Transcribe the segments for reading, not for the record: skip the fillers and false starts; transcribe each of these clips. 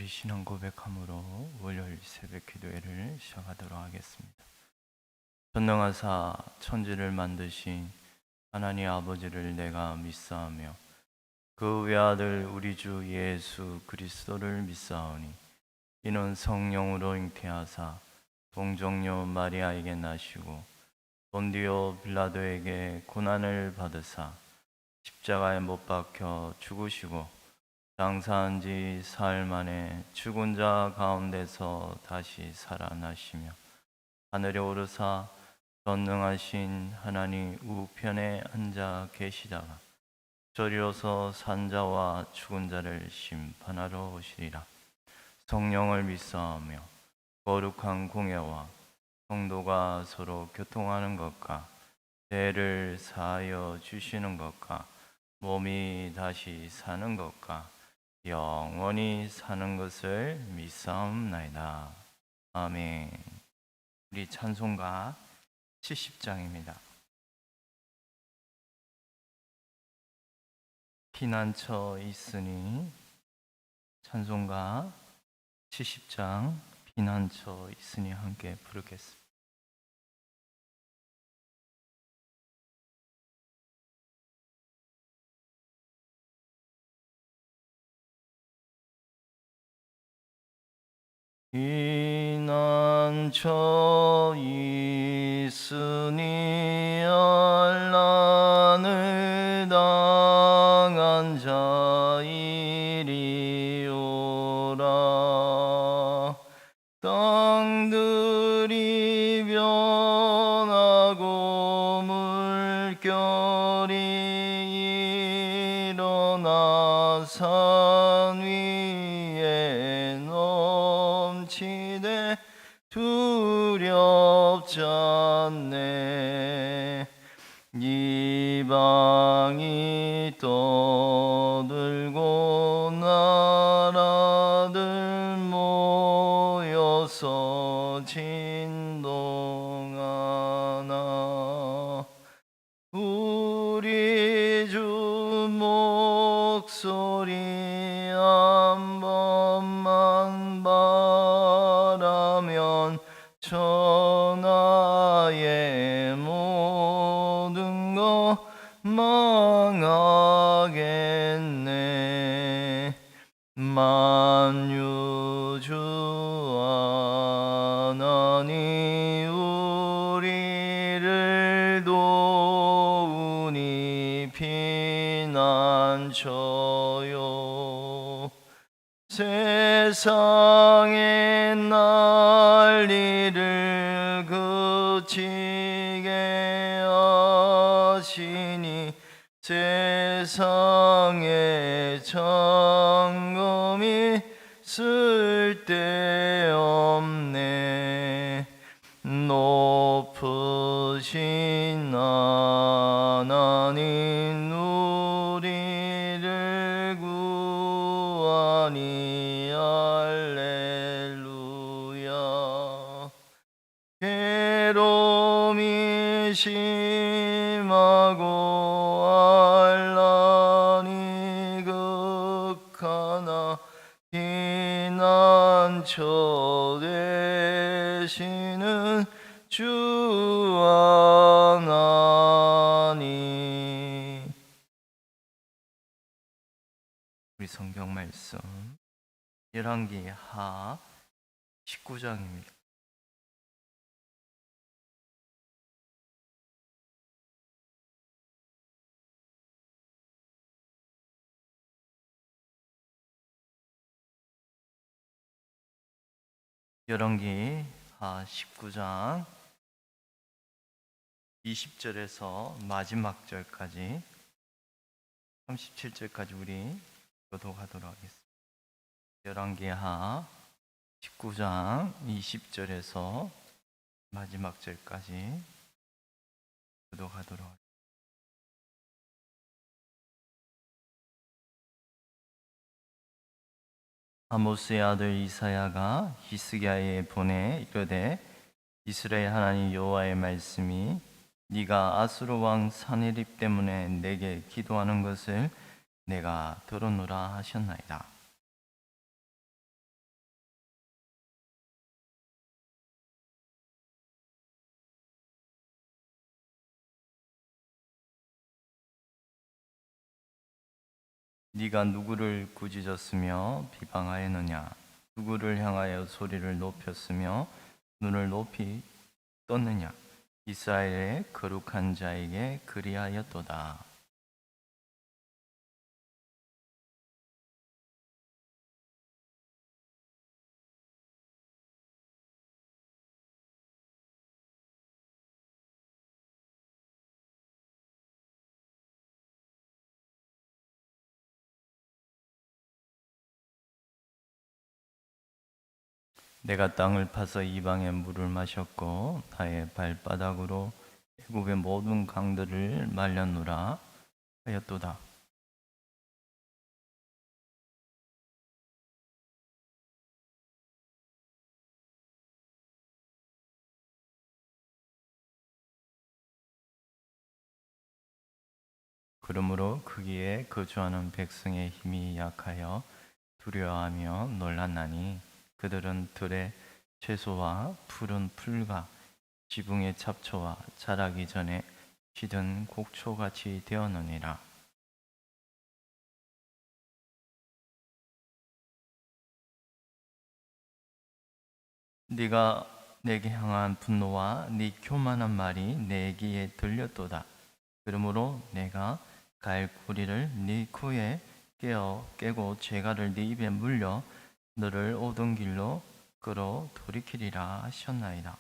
우리 신앙 고백함으로 월요일 새벽 기도회를 시작하도록 하겠습니다. 전능하사 천지를 만드신 하나님 아버지를 내가 믿사오며 그 외아들 우리 주 예수 그리스도를 믿사오니 이는 성령으로 잉태하사 동정녀 마리아에게 나시고 본디오 빌라도에게 고난을 받으사 십자가에 못 박혀 죽으시고 장사한 지 사흘 만에 죽은 자 가운데서 다시 살아나시며 하늘에 오르사 전능하신 하나님 우편에 앉아 계시다가 저리로서 산자와 죽은 자를 심판하러 오시리라. 성령을 믿사오며 거룩한 공예와 성도가 서로 교통하는 것과 죄를 사하여 주시는 것과 몸이 다시 사는 것과 영원히 사는 것을 믿사옵나이다. 아멘. 우리 찬송가 70장입니다. 피난처 있으니, 찬송가 70장 피난처 있으니 함께 부르겠습니다. 피난처 있으니 환난을 당한 자이리오라. 땅들이 변하고 물결이 일어나 산 위에 넘치되 두렵지 않네. 이방이 떠들고 나라들 모여서 진동하나. 우리 주 목소리 한 번만 바라면 천하의 모든 것 망하겠네. 만유주 하나님 우리를 도우니 피난처요. 세상의 난리를 그치게 하시니 세상의 점검이 쓸데없네. 높으신 하나님 우리를 구하니 할렐루야. 괴로움이 심하고 환난이 극하나 피난처 되시는 주 하나님. 우리 성경 말씀 열왕기 하 19장입니다. 열왕기 하 19장 20절에서 마지막 절까지 37절까지 우리 교독하도록 하겠습니다. 열왕기 하 19장 20절에서 마지막 절까지 교독하도록 하겠습니다. 아모스의 아들 이사야가 히스기야에 보내 이르되 이스라엘 하나님 여호와의 말씀이 네가 아수르 왕 사네립 때문에 내게 기도하는 것을 내가 들었노라 하셨나이다. 네가 누구를 꾸짖었으며 비방하였느냐? 누구를 향하여 소리를 높였으며 눈을 높이 떴느냐? 이스라엘의 거룩한 자에게 그리하였도다. 내가 땅을 파서 이방의 물을 마셨고 나의 발바닥으로 애굽의 모든 강들을 말렸노라 하였도다. 그러므로 거기에 거주하는 백성의 힘이 약하여 두려워하며 놀랐나니 그들은 들의 채소와 푸른 풀과 지붕의 잡초와 자라기 전에 시든 곡초같이 되었느니라. 네가 내게 향한 분노와 네 교만한 말이 내 귀에 들렸도다. 그러므로 내가 갈고리를 네 코에 깨고 재갈을 네 입에 물려 너를 오던 길로 끌어 돌이키리라 하셨나이다.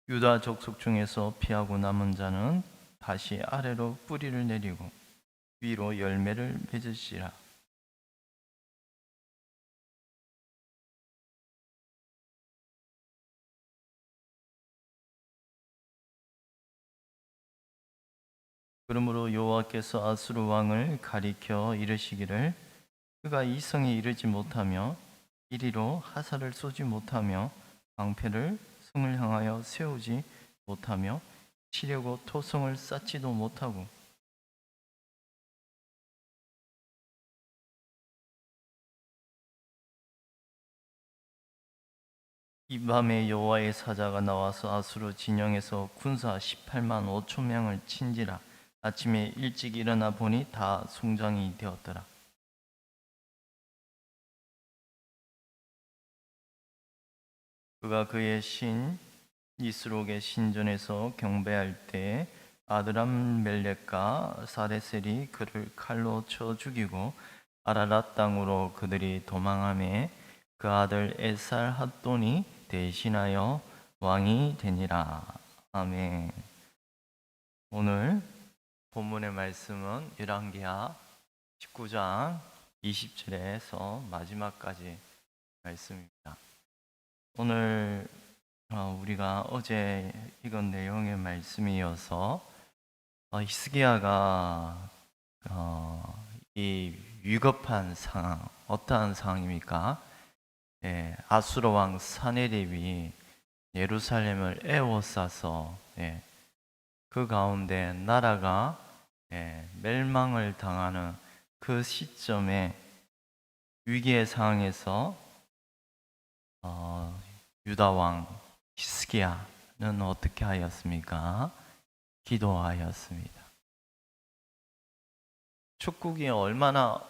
유다 족속 중에서 피하고 남은 자는 다시 아래로 뿌리를 내리고 위로 열매를 맺으시라. 그러므로 여호와께서 아수르 왕을 가리켜 이르시기를 그가 이성에 이르지 못하며 이리로 하살을 쏘지 못하며 방패를 성을 향하여 세우지 못하며 치려고 토성을 쌓지도 못하고 이 밤에 여호와의 사자가 나와서 아수르 진영에서 군사 18만 5천 명을 친지라. 아침에 일찍 일어나 보니 다 송장이 되었더라. 그가 그의 신 이스록의 신전에서 경배할 때 아드람 멜렉과 사레셀이 그를 칼로 쳐 죽이고 아라랏 땅으로 그들이 도망하매 그 아들 에살 핫돈이 대신하여 왕이 되니라. 아멘. 오늘 본문의 말씀은 열왕기하 19장 20절에서 마지막까지 말씀입니다. 오늘 우리가 어제 읽은 내용의 말씀이어서 히스기야가 이 위급한 상황, 어떠한 상황입니까? 아수르 왕 사네립이 예루살렘을 에워싸서 그 가운데 나라가 멸망을 당하는 그 시점에 위기의 상황에서 유다 왕 히스기야는 어떻게 하였습니까? 기도하였습니다. 축국이 얼마나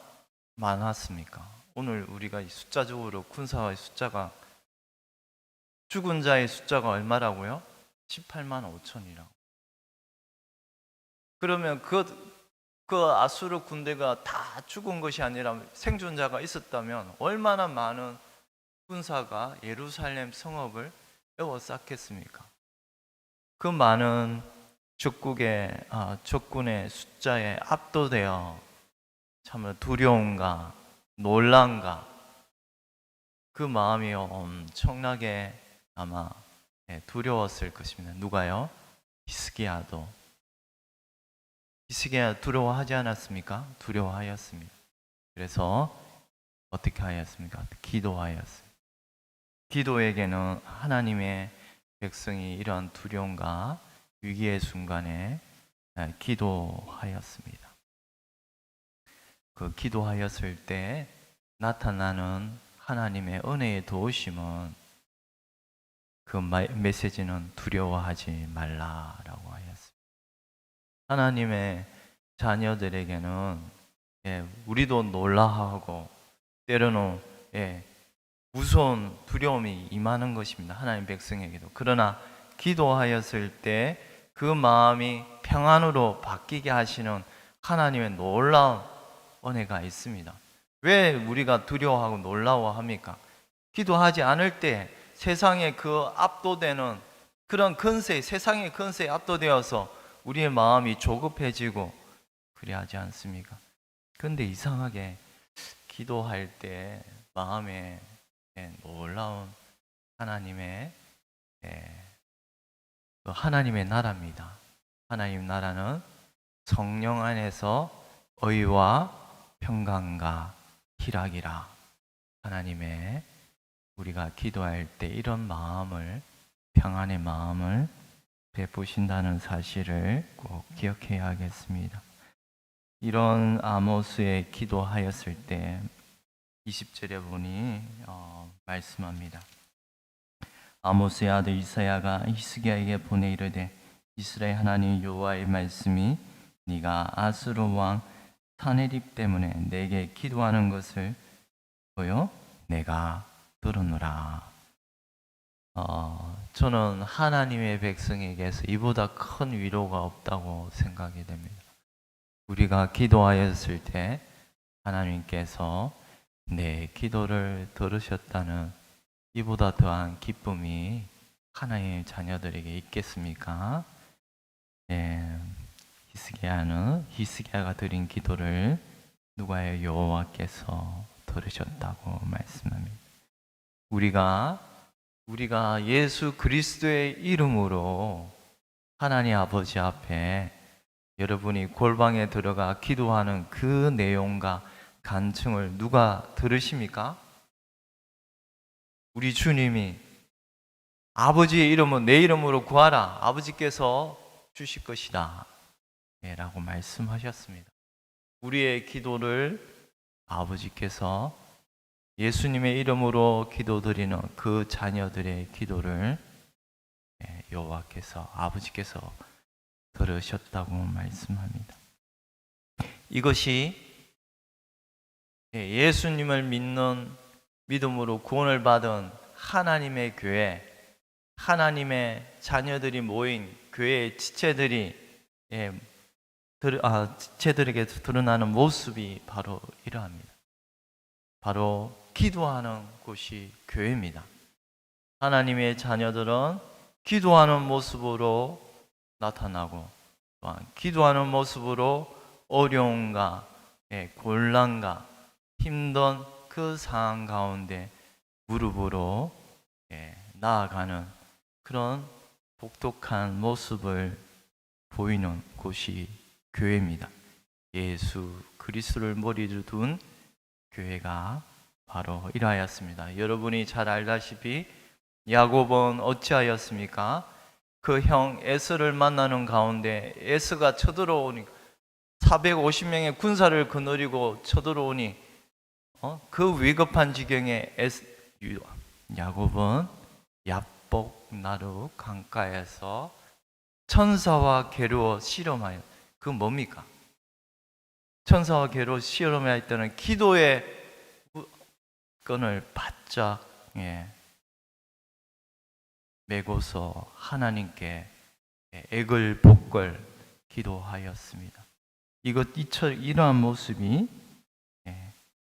많았습니까? 오늘 우리가 숫자적으로 군사의 숫자가 죽은 자의 숫자가 얼마라고요? 18만 5천이라고. 그러면 그 아수르 군대가 다 죽은 것이 아니라 생존자가 있었다면 얼마나 많은 군사가 예루살렘 성읍을 에워쌌겠습니까? 그 많은 적군의 숫자에 압도되어 참 두려움과 놀람과 그 마음이 엄청나게 아마 두려웠을 것입니다. 누가요? 히스기야도. 히스기야 두려워하지 않았습니까? 두려워하였습니다. 그래서 어떻게 하였습니까? 기도하였습니다. 기도에게는 하나님의 백성이 이러한 두려움과 위기의 순간에 기도하였습니다. 그 기도하였을 때 나타나는 하나님의 은혜의 도우심은 그 메시지는 두려워하지 말라라고 하였습니다. 하나님의 자녀들에게는 우리도 놀라하고 때로는 무서운 두려움이 임하는 것입니다. 하나님 백성에게도. 그러나 기도하였을 때 그 마음이 평안으로 바뀌게 하시는 하나님의 놀라운 은혜가 있습니다. 왜 우리가 두려워하고 놀라워합니까? 기도하지 않을 때 세상에 그 압도되는 그런 근세, 세상의 근세에 압도되어서 우리의 마음이 조급해지고 그리하지 않습니까? 그런데 이상하게 기도할 때 마음에 놀라운 하나님의 하나님의 나라입니다. 하나님 나라는 성령 안에서 의와 평강과 희락이라. 하나님의 우리가 기도할 때 이런 마음을, 평안의 마음을 베푸신다는 사실을 꼭 기억해야 하겠습니다. 이런 아모스의 기도하였을 때 20절에 보니 말씀합니다. 아모스의 아들 이사야가 히스기야에게 보내 이르되 이스라엘 하나님 여호와의 말씀이 네가 아수르 왕 사네립 때문에 내게 기도하는 것을 보여 내가 들었노라. 저는 하나님의 백성에게서 이보다 큰 위로가 없다고 생각이 됩니다. 우리가 기도하였을 때 하나님께서 내 기도를 들으셨다는 이보다 더한 기쁨이 하나님의 자녀들에게 있겠습니까? 히스기야가 드린 기도를 누가요? 여호와께서 들으셨다고 말씀합니다. 우리가 예수 그리스도의 이름으로 하나님 아버지 앞에 여러분이 골방에 들어가 기도하는 그 내용과 간증을 누가 들으십니까? 우리 주님이 아버지의 이름은 내 이름으로 구하라. 아버지께서 주실 것이다. 라고 말씀하셨습니다. 우리의 기도를 아버지께서 예수님의 이름으로 기도드리는 그 자녀들의 기도를 여호와께서 아버지께서 들으셨다고 말씀합니다. 이것이 예수님을 믿는 믿음으로 구원을 받은 하나님의 교회, 하나님의 자녀들이 모인 교회의 지체들에게 드러나는 모습이 바로 이러합니다. 바로 기도하는 곳이 교회입니다. 하나님의 자녀들은 기도하는 모습으로 나타나고 또한 기도하는 모습으로 어려움과 곤란과 힘든 그 상황 가운데 무릎으로 나아가는 그런 독특한 모습을 보이는 곳이 교회입니다. 예수 그리스도를 머리로 둔 교회가 바로 이러하였습니다. 여러분이 잘 알다시피 야곱은 어찌하였습니까? 그 형 에서를 만나는 가운데 에서가 쳐들어오니 450명의 군사를 거느리고 쳐들어오니 그 위급한 지경에 야곱은 야복 나루 강가에서 천사와 괴로워 씨름하여 그 뭡니까? 천사와 괴로워 씨름하여 때는 기도의 끈을 바짝 메고서 하나님께 애걸복걸 기도하였습니다. 이러한 모습이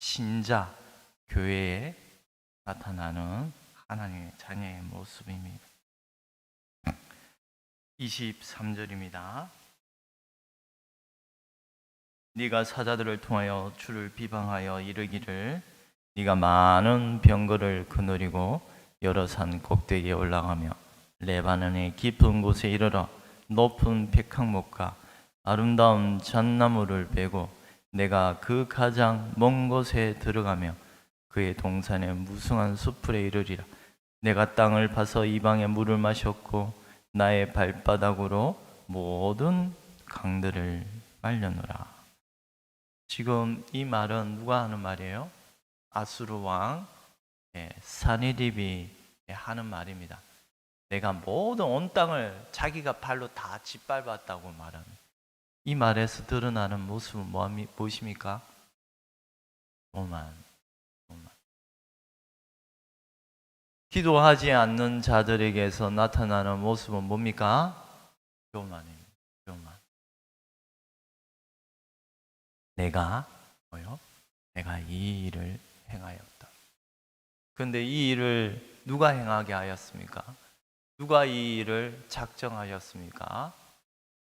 신자 교회에 나타나는 하나님의 자녀의 모습입니다. 23절입니다. 네가 사자들을 통하여 주를 비방하여 이르기를 네가 많은 병거를 거느리고 여러 산 꼭대기에 올라가며 레바논의 깊은 곳에 이르러 높은 백향목과 아름다운 잣나무를 베고 내가 그 가장 먼 곳에 들어가며 그의 동산에 무성한 숲풀에 이르리라. 내가 땅을 파서 이방의 물을 마셨고 나의 발바닥으로 모든 강들을 말려놓으라. 지금 이 말은 누가 하는 말이에요? 아수르 왕 사니립이 하는 말입니다. 내가 모든 온 땅을 자기가 발로 다 짓밟았다고 말합니다. 이 말에서 드러나는 모습은 무엇입니까? 오만. 기도하지 않는 자들에게서 나타나는 모습은 뭡니까? 교만입니다. 교만. 내가 내가 이 일을 행하였다. 그런데 이 일을 누가 행하게 하였습니까? 누가 이 일을 작정하였습니까?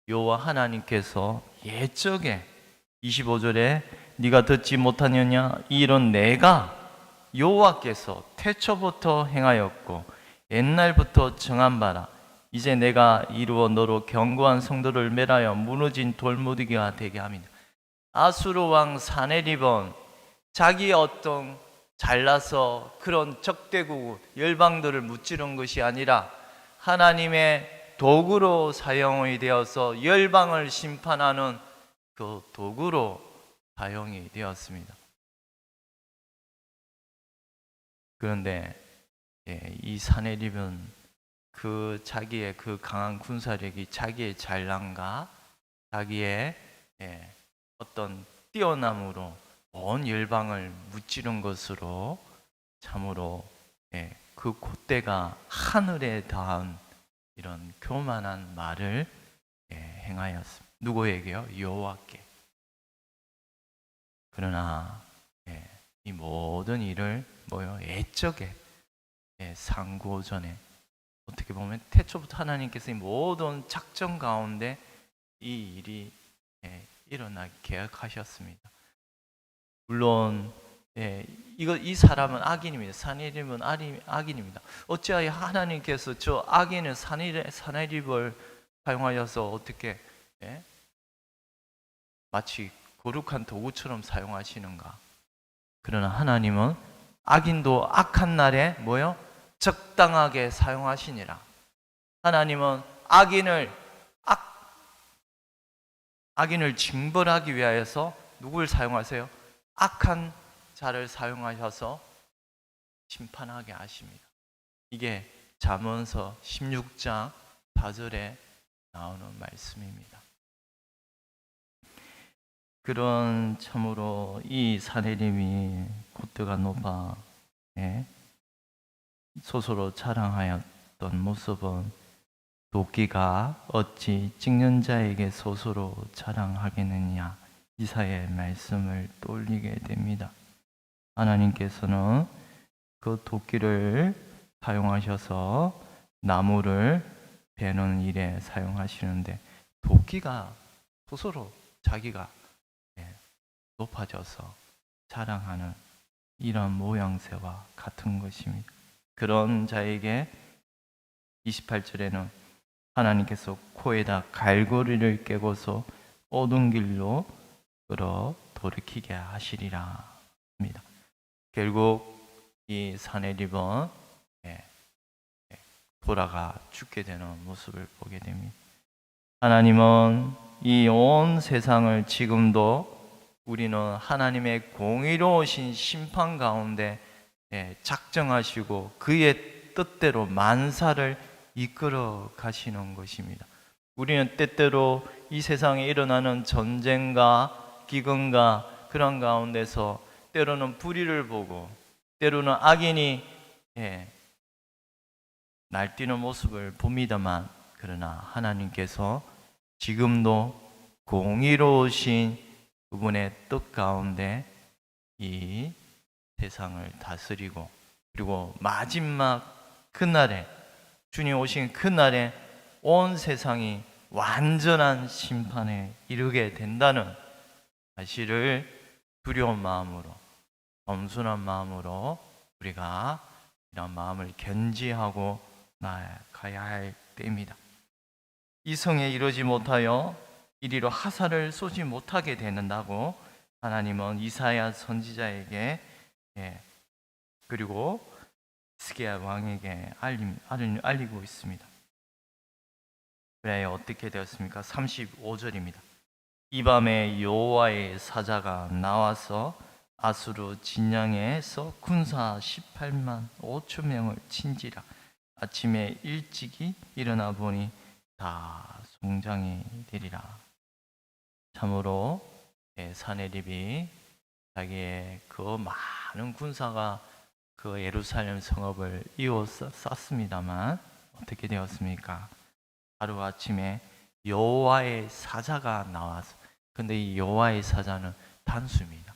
여호와 하나님께서 옛적에 25절에 네가 듣지 못하느냐 이 일은 내가 여호와께서 태초부터 행하였고 옛날부터 정한 바라. 이제 내가 이루어 너로 견고한 성도를 멸하여 무너진 돌무더기가 되게 합니다. 아수르 왕 사네립은 자기의 어떤 잘나서 그런 적대국 열방들을 무찌른 것이 아니라 하나님의 도구로 사용이 되어서 열방을 심판하는 그 도구로 사용이 되었습니다. 그런데 이 사네립은 그 자기의 그 강한 군사력이 자기의 잘남과 자기의 어떤 뛰어남으로 온 열방을 무찌른 것으로 참으로 그 콧대가 하늘에 닿은 이런 교만한 말을 행하였습니다. 누구에게요? 여호와께. 그러나 이 모든 일을 옛적에 상고전에 어떻게 보면 태초부터 하나님께서 이 모든 작전 가운데 이 일이 일어나기 계획하셨습니다. 물론 이 사람은 악인입니다. 사네립은 악인입니다. 어찌하여 하나님께서 저 악인을 사네립을 사용하여서 어떻게 마치 거룩한 도구처럼 사용하시는가? 그러나 하나님은 악인도 악한 날에 적당하게 사용하시니라. 하나님은 악인을 징벌하기 위하여서 누구를 사용하세요? 악한 자를 사용하셔서 심판하게 하십니다. 이게 잠언서 16장 4절에 나오는 말씀입니다. 그런 참으로 이 사내림이 콧대가 높아 스스로 자랑하였던 모습은 도끼가 어찌 찍는 자에게 스스로 자랑하겠느냐, 이사야의 말씀을 떠올리게 됩니다. 하나님께서는 그 도끼를 사용하셔서 나무를 베는 일에 사용하시는데 도끼가 스스로 자기가 높아져서 자랑하는 이런 모양새와 같은 것입니다. 그런 자에게 28절에는 하나님께서 코에다 갈고리를 깨고서 어두운 길로 끌어 돌이키게 하시리라 합니다. 결국 이 사내립은 돌아가 죽게 되는 모습을 보게 됩니다. 하나님은 이 온 세상을 지금도 우리는 하나님의 공의로우신 심판 가운데 작정하시고 그의 뜻대로 만사를 이끌어 가시는 것입니다. 우리는 때때로 이 세상에 일어나는 전쟁과 기근과 그런 가운데서 때로는 불의를 보고 때로는 악인이 날뛰는 모습을 봅니다만, 그러나 하나님께서 지금도 공의로우신 그분의 뜻 가운데 이 세상을 다스리고, 그리고 마지막 그날에, 주님 오신 그날에 온 세상이 완전한 심판에 이르게 된다는 사실을 두려운 마음으로, 겸손한 마음으로 우리가 이런 마음을 견지하고 나아가야 할 때입니다. 이 성에 이르지 못하여 이리로 화살을 쏘지 못하게 되는다고 하나님은 이사야 선지자에게 그리고 히스기야 왕에게 알리고 있습니다. 그래 어떻게 되었습니까? 35절입니다. 이 밤에 여호와의 사자가 나와서 아수르 진영에서 군사 18만 5천 명을 친지라. 아침에 일찍이 일어나 보니 다 송장이 되리라. 참으로 사내립이 자기의 그 많은 군사가 그 예루살렘 성읍을 이어쌌습니다만 어떻게 되었습니까? 하루 아침에 여호와의 사자가 나와서, 근데 이 여호와의 사자는 단수입니다.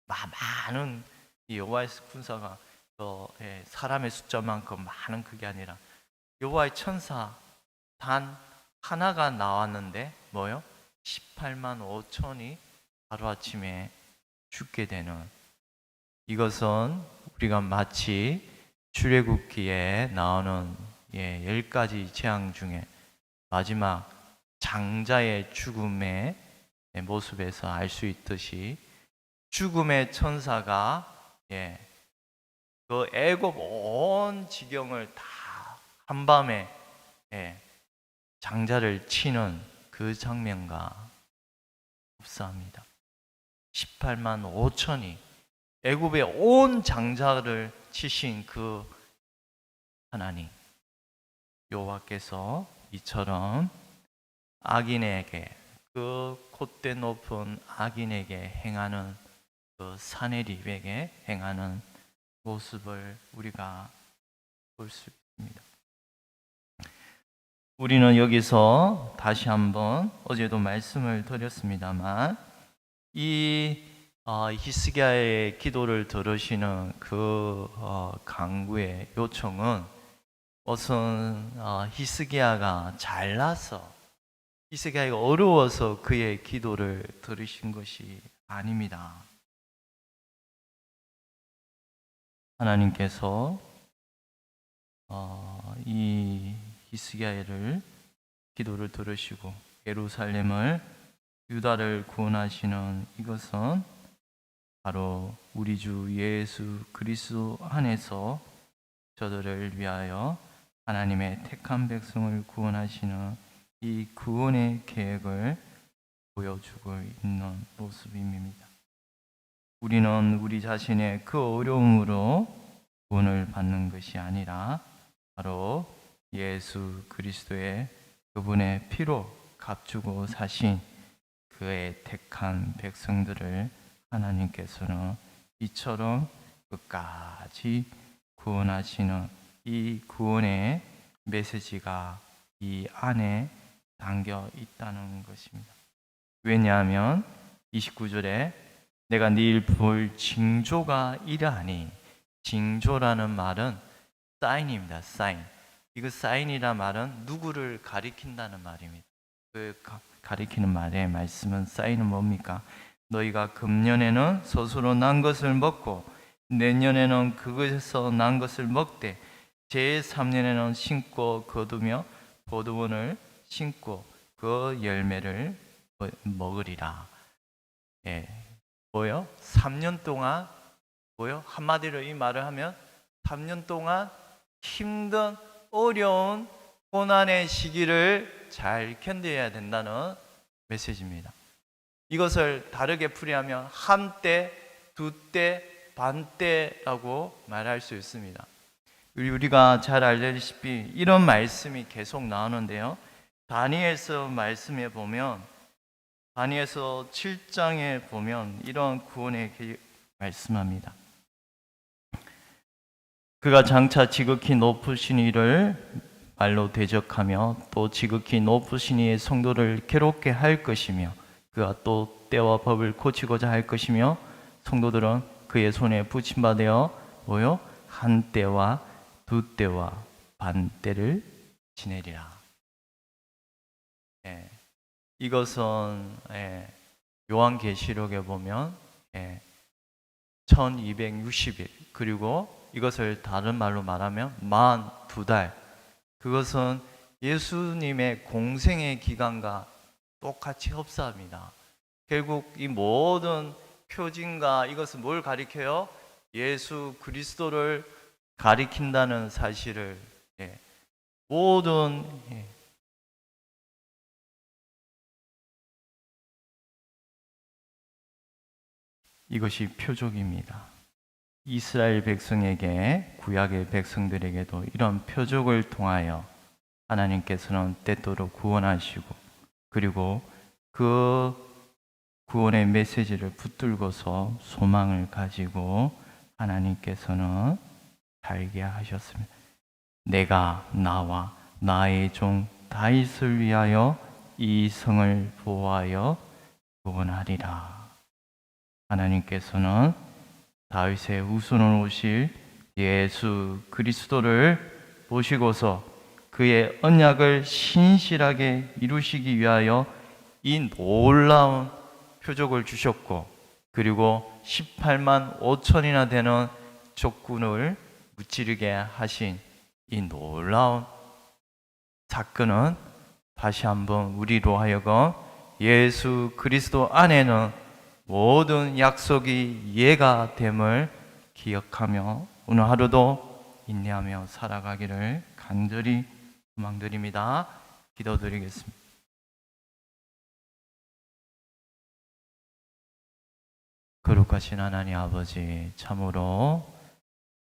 많은 이 여호와의 군사가 사람의 숫자만큼 많은 그게 아니라 여호와의 천사 단 하나가 나왔는데 뭐요? 18만 5천이 하루아침에 죽게 되는, 이것은 우리가 마치 출애굽기에 나오는 10가지 재앙 중에 마지막 장자의 죽음의 모습에서 알 수 있듯이 죽음의 천사가 그 애굽 온 지경을 다 한밤에 장자를 치는 그 장면과 흡사합니다. 18만 5천이 애굽의 온 장자를 치신 그 하나님 여호와께서 이처럼 악인에게, 그 콧대 높은 악인에게 행하는, 그 사내립에게 행하는 모습을 우리가 볼 수 있습니다. 우리는 여기서 다시 한번 어제도 말씀을 드렸습니다만 이 히스기야의 기도를 들으시는 그 강구의 요청은 우선 히스기야가 잘나서, 히스기야가 어려워서 그의 기도를 들으신 것이 아닙니다. 하나님께서 이 히스기야를 기도를 들으시고 예루살렘을, 유다를 구원하시는 이것은 바로 우리 주 예수 그리스도 안에서 저들을 위하여 하나님의 택한 백성을 구원하시는 이 구원의 계획을 보여주고 있는 모습입니다. 우리는 우리 자신의 그 어려움으로 구원을 받는 것이 아니라 바로 예수 그리스도의 그분의 피로 값주고 사신 그의 택한 백성들을 하나님께서는 이처럼 끝까지 구원하시는 이 구원의 메시지가 이 안에 담겨 있다는 것입니다. 왜냐하면 29절에 내가 네일 볼 징조가 이러하니, 징조라는 말은 사인입니다. 사인. 이거 사인이란 말은 누구를 가리킨다는 말입니다. 그 가리키는 말의 말씀은, 사인은 뭡니까? 너희가 금년에는 서수로 난 것을 먹고 내년에는 그것에서 난 것을 먹되 제3년에는 심고 거두며 포도원을 심고 그 열매를 먹으리라. 뭐요? 3년 동안 뭐요? 한마디로 이 말을 하면 3년 동안 힘든 어려운 고난의 시기를 잘 견뎌야 된다는 메시지입니다. 이것을 다르게 풀이하면 한 때, 두 때, 반 때라고 말할 수 있습니다. 우리가 잘 알다시피 이런 말씀이 계속 나오는데요. 다니엘서 말씀에 보면, 다니엘서 7장에 보면 이런 구원의 말씀합니다. 그가 장차 지극히 높으신 이를 말로 대적하며 또 지극히 높으신 이의 성도를 괴롭게 할 것이며 그가 또 때와 법을 고치고자 할 것이며 성도들은 그의 손에 붙임받아 뭐요? 한 때와 두 때와 반 때를 지내리라. 이것은 요한계시록에 보면 1260일, 그리고 이것을 다른 말로 말하면 42달, 그것은 예수님의 공생의 기간과 똑같이 흡사합니다. 결국 이 모든 표징과 이것은 뭘 가리켜요? 예수 그리스도를 가리킨다는 사실을 모든 이것이 표적입니다. 이스라엘 백성에게, 구약의 백성들에게도 이런 표적을 통하여 하나님께서는 때때로 구원하시고, 그리고 그 구원의 메시지를 붙들고서 소망을 가지고 하나님께서는 살게 하셨습니다. 내가 나와 나의 종 다윗을 위하여 이 성을 보호하여 구원하리라. 하나님께서는 다윗의 후손으로 오실 예수 그리스도를 보시고서 그의 언약을 신실하게 이루시기 위하여 이 놀라운 표적을 주셨고, 그리고 18만 5천이나 되는 적군을 무찌르게 하신 이 놀라운 사건은 다시 한번 우리로 하여금 예수 그리스도 안에는 모든 약속이 예가 됨을 기억하며 오늘 하루도 인내하며 살아가기를 간절히 소망드립니다. 기도드리겠습니다. 거룩하신 하나님 아버지, 참으로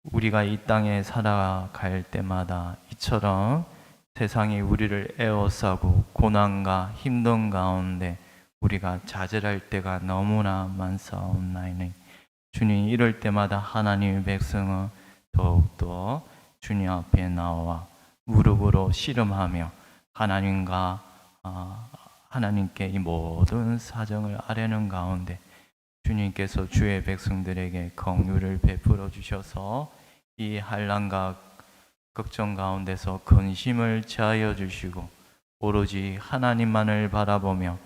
우리가 이 땅에 살아갈 때마다 이처럼 세상이 우리를 에워싸고 고난과 힘든 가운데 우리가 좌절할 때가 너무나 많사옵나이니, 주님, 이럴 때마다 하나님의 백성은 더욱더 주님 앞에 나와 무릎으로 씨름하며 하나님께 이 모든 사정을 아뢰는 가운데 주님께서 주의 백성들에게 긍휼을 베풀어 주셔서 이 환난과 걱정 가운데서 근심을 제하여 주시고 오로지 하나님만을 바라보며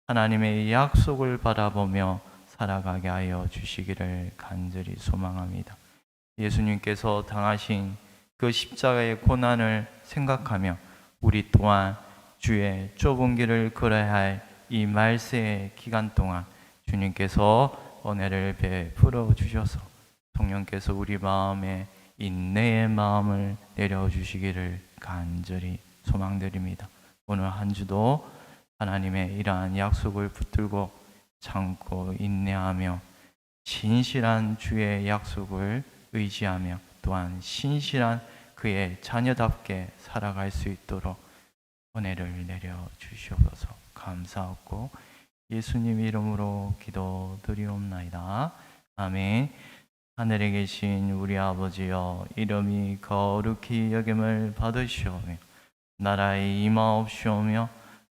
하나님의 약속을 바라보며 살아가게 하여 주시기를 간절히 소망합니다. 예수님께서 당하신 그 십자가의 고난을 생각하며 우리 또한 주의 좁은 길을 걸어야 할 이 말세의 기간 동안 주님께서 은혜를 베풀어 주셔서 성령께서 우리 마음에 인내의 마음을 내려주시기를 간절히 소망드립니다. 오늘 한 주도 하나님의 이러한 약속을 붙들고 참고 인내하며 신실한 주의 약속을 의지하며 또한 신실한 그의 자녀답게 살아갈 수 있도록 은혜를 내려주시옵소서. 감사하고 예수님 이름으로 기도드리옵나이다. 아멘. 하늘에 계신 우리 아버지여, 이름이 거룩히 여김을 받으시오며 나라의 임하옵시오며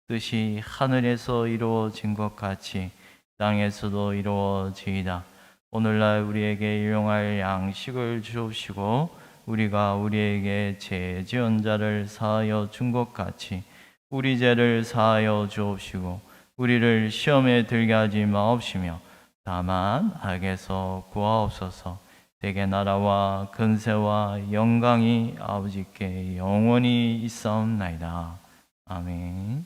뜻이 하늘에서 이루어진 것 같이 땅에서도 이루어지이다. 오늘날 우리에게 일용할 양식을 주옵시고 우리가 우리에게 죄 지은 자를 사하여 준 것 같이 우리 죄를 사하여 주옵시고 우리를 시험에 들게 하지 마옵시며 다만 악에서 구하옵소서. 대개 나라와 근세와 영광이 아버지께 영원히 있사옵나이다. 아멘.